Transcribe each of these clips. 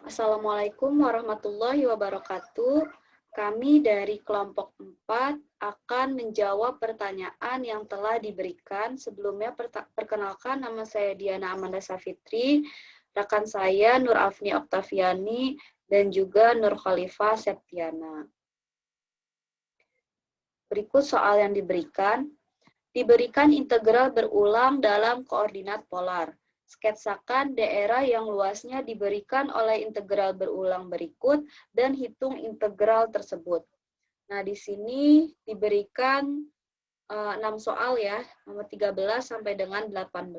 Assalamualaikum warahmatullahi wabarakatuh. Kami dari kelompok 4 akan menjawab pertanyaan yang telah diberikan. Sebelumnya perkenalkan, nama saya Diana Amanda Safitri, rekan saya Nur Afni Oktaviani, dan juga Nur Khalifah Septiana. Berikut soal yang diberikan. Diberikan integral berulang dalam koordinat polar. Sketsakan daerah yang luasnya diberikan oleh integral berulang berikut dan hitung integral tersebut. Nah, di sini diberikan 6 soal ya, nomor 13 sampai dengan 18.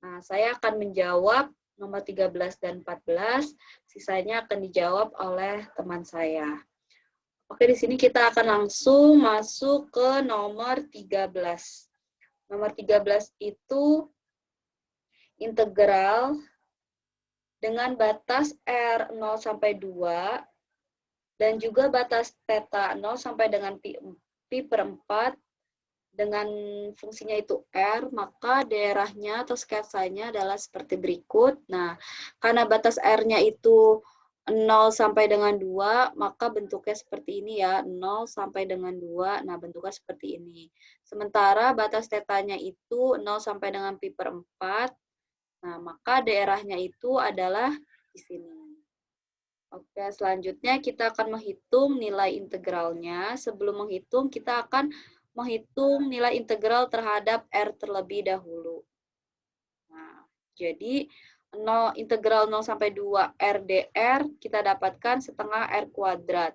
Nah, saya akan menjawab nomor 13 dan 14, sisanya akan dijawab oleh teman saya. Oke, di sini kita akan langsung masuk ke nomor 13. Nomor 13 itu integral dengan batas R 0 sampai 2 dan juga batas theta 0 sampai dengan pi per 4 dengan fungsinya itu R, maka daerahnya atau sketsanya adalah seperti berikut. Nah, karena batas R-nya itu 0 sampai dengan 2, maka bentuknya seperti ini ya, 0 sampai dengan 2, nah bentuknya seperti ini. Sementara batas tetanya itu 0 sampai dengan pi per 4, nah maka daerahnya itu adalah di sini. Oke, selanjutnya kita akan menghitung nilai integralnya. Sebelum menghitung, kita akan menghitung nilai integral terhadap R terlebih dahulu. Nah, jadi integral 0 sampai 2 R dr kita dapatkan setengah R kuadrat.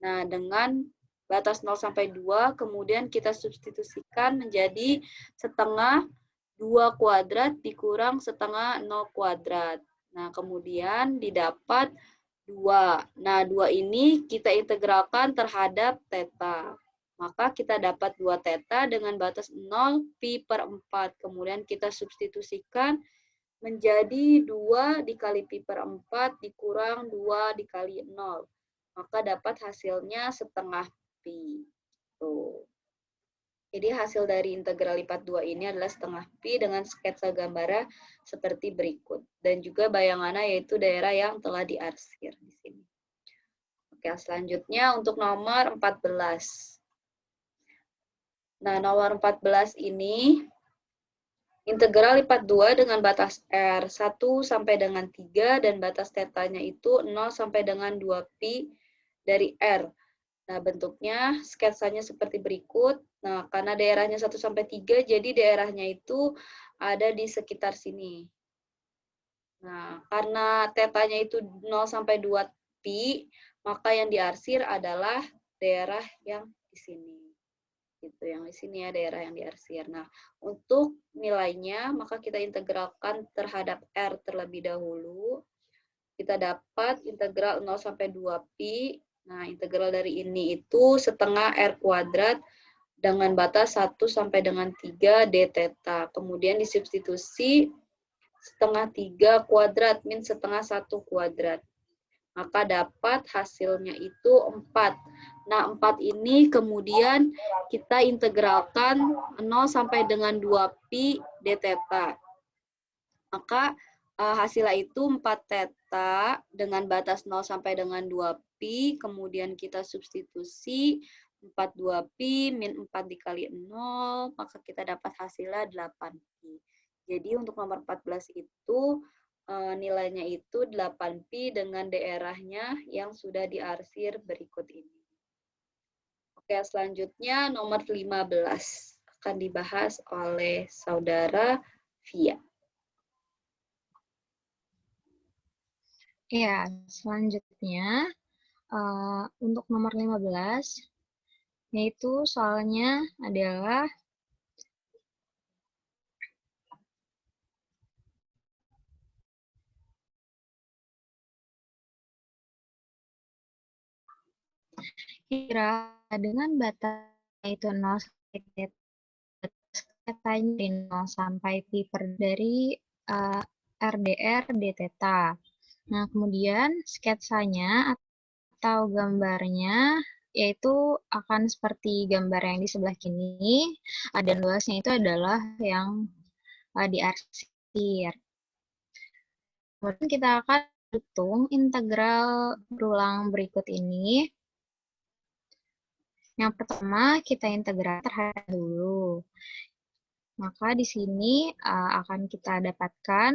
Nah, dengan batas 0 sampai 2, kemudian kita substitusikan menjadi setengah 2 kuadrat dikurang setengah 0 kuadrat. Nah, kemudian didapat 2. Nah, 2 ini kita integralkan terhadap theta. Maka kita dapat 2 theta dengan batas 0 pi per 4. Kemudian kita substitusikan menjadi 2 dikali pi per 4 dikurang 2 dikali 0. Maka dapat hasilnya setengah pi. Tuh. Jadi hasil dari integral lipat 2 ini adalah setengah pi dengan sketsa gambarnya seperti berikut. Dan juga bayangannya yaitu daerah yang telah diarsir di sini. Oke, selanjutnya untuk nomor 14. Nah, nomor 14 ini integral lipat 2 dengan batas R 1 sampai dengan 3 dan batas tetanya itu 0 sampai dengan 2 pi dari R. Nah, bentuknya sketsanya seperti berikut. Nah, karena daerahnya 1 sampai 3, jadi daerahnya itu ada di sekitar sini. Nah, karena tetanya itu 0 sampai 2 pi, maka yang diarsir adalah daerah yang di sini. Gitu, yang di sini ya daerah yang diarsir. Nah, untuk nilainya, maka kita integralkan terhadap R terlebih dahulu. Kita dapat integral 0 sampai 2 pi. Nah, integral dari ini itu setengah R kuadrat dengan batas 1 sampai dengan 3 d theta. Kemudian disubstitusi setengah 3 kuadrat min setengah 1 kuadrat. Maka dapat hasilnya itu 4. Nah, 4 ini kemudian kita integralkan 0 sampai dengan 2 pi d theta. Maka hasilnya itu 4 theta dengan batas 0 sampai dengan 2 pi, kemudian kita substitusi 4 2 pi min 4 dikali 0, maka kita dapat hasilnya 8 pi. Jadi untuk nomor 14 itu nilainya itu 8 pi dengan daerahnya yang sudah diarsir berikut ini. Oke, selanjutnya nomor 15 akan dibahas oleh saudara Via. Ya, selanjutnya untuk nomor 15, yaitu soalnya adalah kira dengan batas itu 0 sampai pi per dari RDR d theta. Nah, kemudian sketsanya atau gambarnya yaitu akan seperti gambar yang di sebelah kini, dan luasnya itu adalah yang diarsir. Kemudian kita akan hitung integral berulang berikut ini. Yang pertama, kita integral terhadap dulu. Maka di sini akan kita dapatkan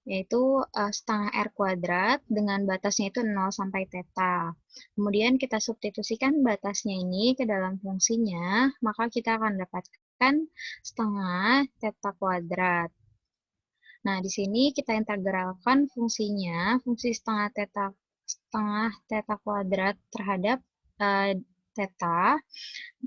yaitu setengah R kuadrat dengan batasnya itu 0 sampai theta. Kemudian kita substitusikan batasnya ini ke dalam fungsinya, maka kita akan dapatkan setengah theta kuadrat. Nah, di sini kita integralkan fungsinya, fungsi setengah theta kuadrat terhadap theta,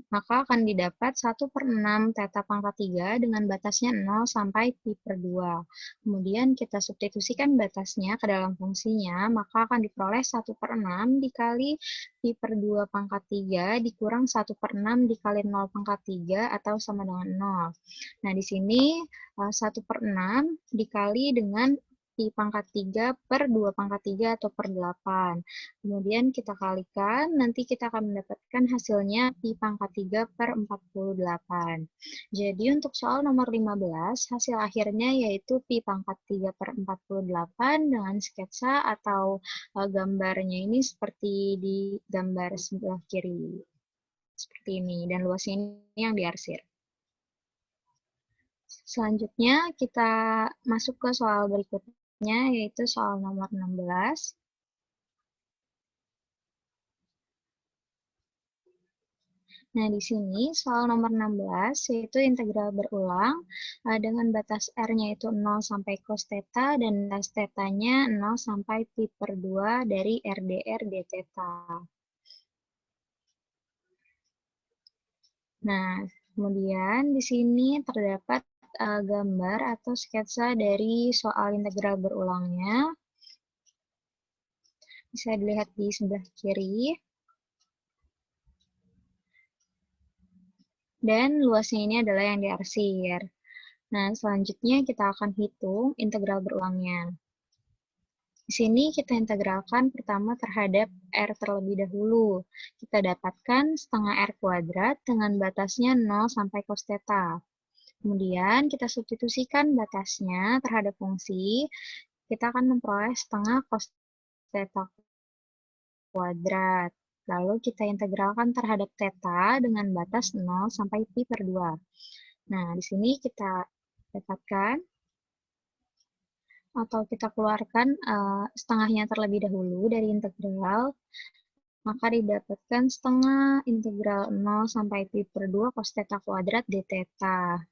maka akan didapat 1/6 theta pangkat 3 dengan batasnya 0 sampai pi per 2. Kemudian kita substitusikan batasnya ke dalam fungsinya, maka akan diperoleh 1/6 dikali pi per 2 pangkat 3 dikurang 1/6 dikali 0 pangkat 3 atau sama dengan 0. Nah, di sini 1/6 dikali dengan pi pangkat 3 per 2 pangkat 3 atau per 8. Kemudian kita kalikan, nanti kita akan mendapatkan hasilnya pi pangkat 3 per 48. Jadi untuk soal nomor 15, hasil akhirnya yaitu pi pangkat 3 per 48 dengan sketsa atau gambarnya ini seperti di gambar sebelah kiri. Seperti ini, dan luasnya ini yang diarsir. Selanjutnya kita masuk ke soal berikutnya, yaitu soal nomor 16. Nah, di sini soal nomor 16, yaitu integral berulang dengan batas R-nya itu 0 sampai cos theta dan batas theta-nya 0 sampai pi per 2 dari RdR d theta. Nah, kemudian di sini terdapat gambar atau sketsa dari soal integral berulangnya. Bisa dilihat di sebelah kiri. Dan luasnya ini adalah yang diarsir. Nah, selanjutnya kita akan hitung integral berulangnya. Di sini kita integralkan pertama terhadap R terlebih dahulu. Kita dapatkan setengah R kuadrat dengan batasnya 0 sampai cos theta. Kemudian kita substitusikan batasnya terhadap fungsi, kita akan memperoleh setengah cos theta kuadrat. Lalu kita integralkan terhadap theta dengan batas 0 sampai pi per 2. Nah, di sini kita dapatkan atau kita keluarkan setengahnya terlebih dahulu dari integral, maka didapatkan setengah integral 0 sampai pi per 2 cos theta kuadrat d theta.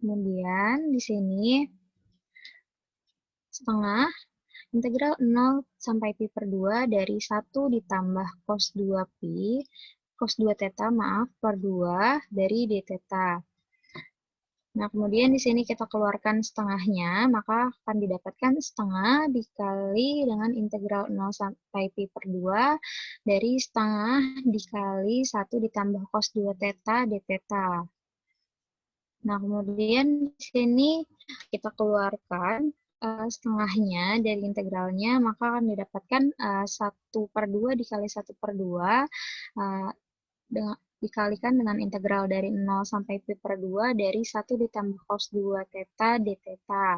Kemudian di sini setengah integral 0 sampai pi per 2 dari 1 ditambah cos 2 pi, cos 2 theta maaf, per 2 dari d theta. Nah, kemudian di sini kita keluarkan setengahnya, maka akan didapatkan setengah dikali dengan integral 0 sampai pi per 2 dari setengah dikali 1 ditambah cos 2 theta d theta. Nah, kemudian di sini kita keluarkan setengahnya dari integralnya, maka akan didapatkan 1/2 dikali 1/2 dikalikan dengan integral dari 0 sampai pi per 2 dari 1 ditambah cos 2 theta d theta.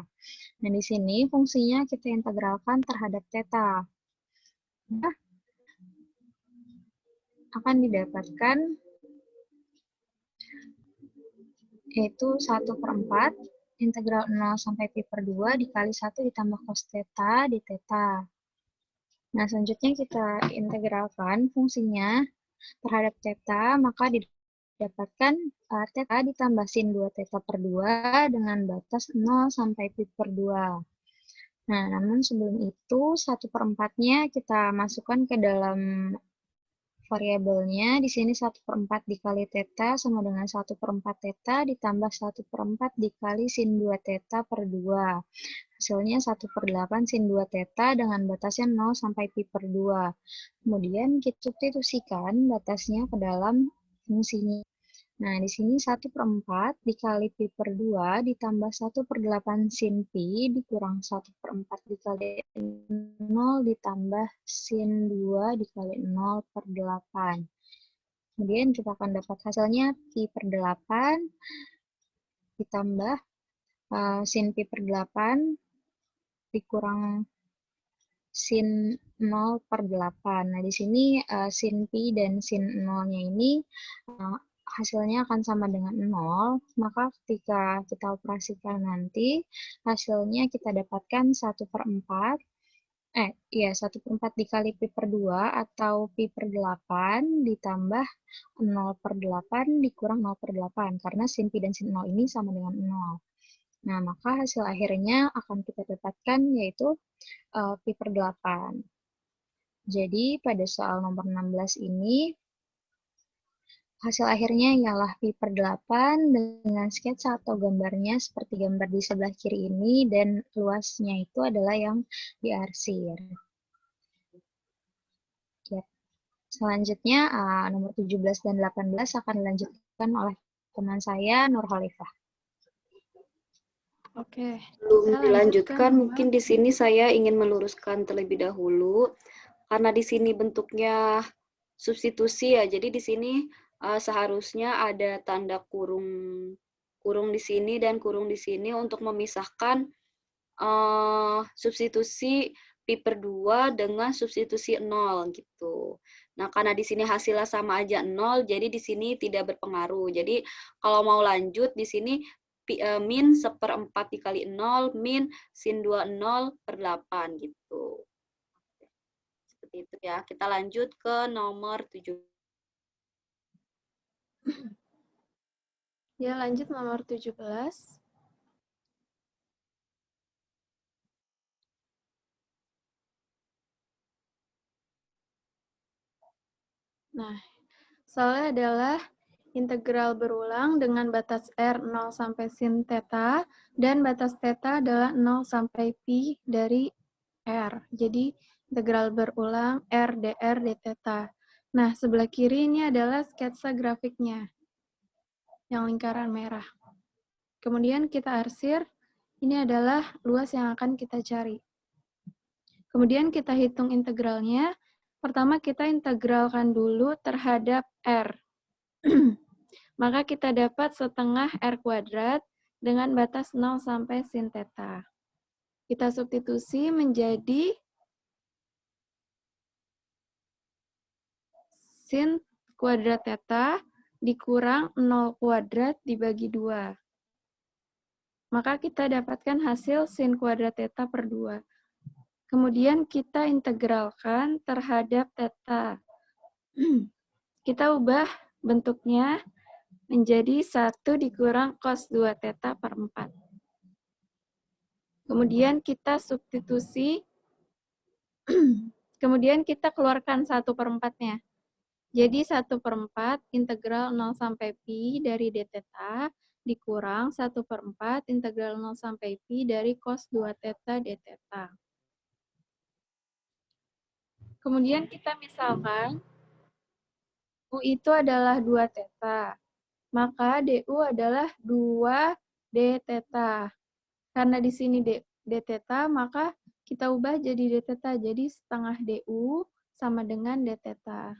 Nah, di sini fungsinya kita integralkan terhadap theta. Nah, akan didapatkan yaitu 1/4 integral 0 sampai pi per 2 dikali 1 ditambah cos theta d theta. Nah, selanjutnya kita integralkan fungsinya terhadap theta, maka didapatkan theta ditambah sin 2 theta per 2 dengan batas 0 sampai pi per 2. Nah, namun sebelum itu 1/4-nya kita masukkan ke dalam variabelnya. Di sini 1/4 dikali theta sama dengan 1/4 theta ditambah 1/4 dikali sin 2 theta per 2. Hasilnya 1/8 sin 2 theta dengan batasnya 0 sampai pi per 2. Kemudian kita substitusikan batasnya ke dalam fungsinya. Nah, di sini 1/4 dikali pi per 2 ditambah 1/8 sin pi dikurang 1/4 dikali 0 ditambah sin 2 dikali 0 per 8. Kemudian kita akan dapat hasilnya pi per 8 ditambah sin pi per 8 dikurang sin 0/8. Nah, di sini sin pi dan sin 0-nya ini hasilnya akan sama dengan 0, maka ketika kita operasikan nanti, hasilnya kita dapatkan 1/4, 1/4 dikali pi per 2 atau pi per 8 ditambah 0/8 dikurang 0/8, karena sin pi dan sin 0 ini sama dengan 0. Nah, maka hasil akhirnya akan kita dapatkan yaitu pi per 8. Jadi, pada soal nomor 16 ini, hasil akhirnya ialah pi per 8 dengan sketsa atau gambarnya seperti gambar di sebelah kiri ini, dan luasnya itu adalah yang diarsir. Ya. Selanjutnya, nomor 17 dan 18 akan dilanjutkan oleh teman saya, Nur Khalifah. Oke. Sebelum dilanjutkan, mungkin di sini saya ingin meluruskan terlebih dahulu, karena di sini bentuknya substitusi ya, jadi di sini seharusnya ada tanda kurung di sini dan kurung di sini untuk memisahkan substitusi pi per 2 dengan substitusi 0 gitu. Nah, karena di sini hasilnya sama aja 0, jadi di sini tidak berpengaruh. Jadi kalau mau lanjut di sini min 1/4 dikali 0 min sin 2 0/8 gitu. Seperti itu ya. Kita lanjut ke nomor 7. Ya, lanjut nomor 17. Nah, soalnya adalah integral berulang dengan batas R 0 sampai sin theta, dan batas theta adalah 0 sampai pi dari R. Jadi, integral berulang R dr d theta. Nah, sebelah kiri ini adalah sketsa grafiknya, yang lingkaran merah. Kemudian kita arsir, ini adalah luas yang akan kita cari. Kemudian kita hitung integralnya. Pertama kita integralkan dulu terhadap R. Maka kita dapat setengah R kuadrat dengan batas 0 sampai sin theta. Kita substitusi menjadi sin kuadrat theta dikurang 0 kuadrat dibagi 2. Maka kita dapatkan hasil sin kuadrat theta per 2. Kemudian kita integralkan terhadap theta. Kita ubah bentuknya menjadi 1 dikurang cos 2 theta per 4. Kemudian kita substitusi, kemudian kita keluarkan 1/4-nya. Jadi 1/4 integral 0 sampai pi dari d theta dikurang 1/4 integral 0 sampai pi dari cos 2 theta d theta. Kemudian kita misalkan U itu adalah 2 theta, maka DU adalah 2 d theta. Karena di sini d theta, maka kita ubah jadi d theta. Jadi setengah DU sama dengan d theta.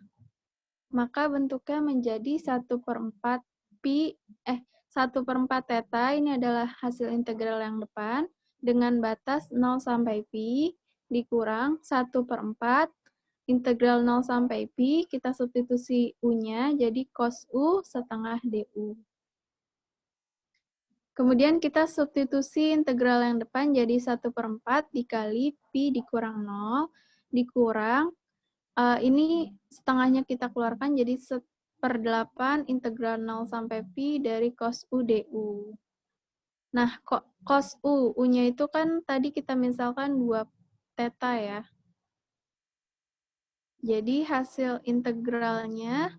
Maka bentuknya menjadi 1/4 pi, 1/4 theta, ini adalah hasil integral yang depan, dengan batas 0 sampai pi, dikurang 1/4 integral 0 sampai pi, kita substitusi U-nya, jadi cos U setengah DU. Kemudian kita substitusi integral yang depan jadi 1/4 dikali pi dikurang 0, dikurang, ini setengahnya kita keluarkan jadi 1/8 integral 0 sampai pi dari cos U DU. Nah, cos U-nya itu kan tadi kita misalkan 2 theta ya. Jadi hasil integralnya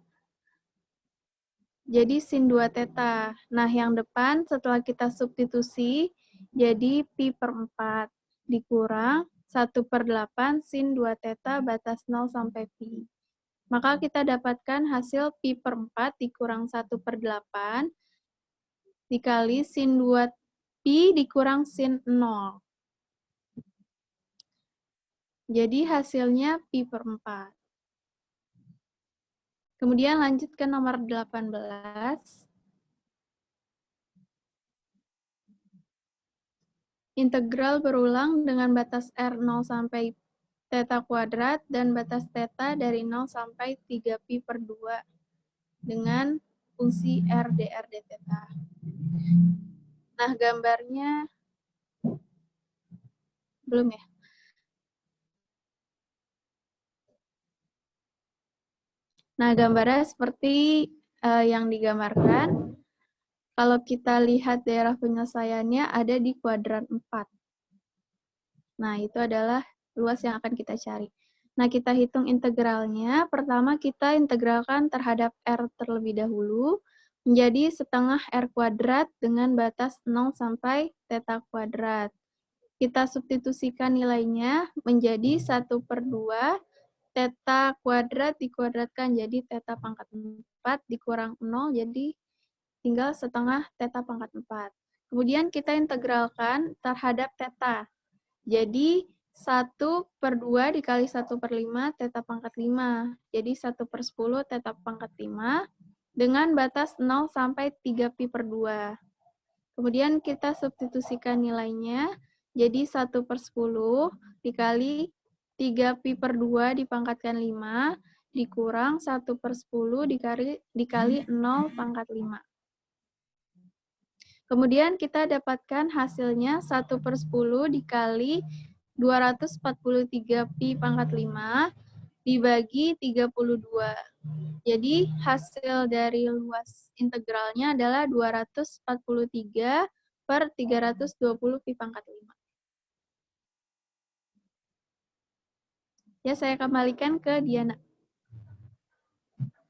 jadi sin 2 theta. Nah, yang depan setelah kita substitusi jadi pi per 4 dikurang 1/8 sin 2 theta batas 0 sampai pi. Maka kita dapatkan hasil pi per 4 dikurang 1/8 dikali sin 2 pi dikurang sin 0. Jadi hasilnya pi per 4. Kemudian lanjut ke nomor 18. integral berulang dengan batas R 0 sampai theta kuadrat dan batas theta dari 0 sampai 3pi per 2 dengan fungsi R dr d theta. Nah, gambarnya belum ya? Nah, gambarnya seperti yang digambarkan. Kalau kita lihat daerah penyelesaiannya ada di kuadran 4. Nah, itu adalah luas yang akan kita cari. Nah, kita hitung integralnya. Pertama, kita integralkan terhadap R terlebih dahulu, menjadi setengah R kuadrat dengan batas 0 sampai theta kuadrat. Kita substitusikan nilainya menjadi 1/2 theta kuadrat dikuadratkan jadi theta pangkat 4 dikurang 0 jadi tinggal setengah theta pangkat 4. Kemudian kita integralkan terhadap theta. Jadi 1/2 dikali 1/5 theta pangkat 5. Jadi 1/10 theta pangkat 5 dengan batas 0 sampai 3pi per 2. Kemudian kita substitusikan nilainya jadi 1/10 dikali 3pi per 2 dipangkatkan 5 dikurang 1/10 dikali 0 pangkat 5. Kemudian kita dapatkan hasilnya 1/10 dikali 243 pi pangkat 5 dibagi 32. Jadi hasil dari luas integralnya adalah 243 per 320 pi pangkat 5. Ya, saya kembalikan ke Diana.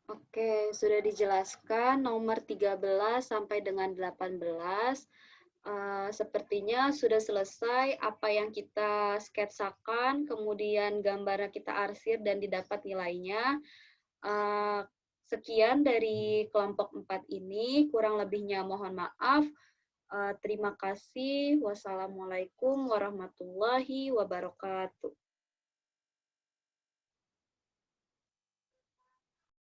Oke, sudah dijelaskan nomor 13 sampai dengan 18. Sepertinya sudah selesai apa yang kita sketsakan, kemudian gambarnya kita arsir dan didapat nilainya. Sekian dari kelompok 4 ini, kurang lebihnya mohon maaf. Terima kasih. Wassalamualaikum warahmatullahi wabarakatuh.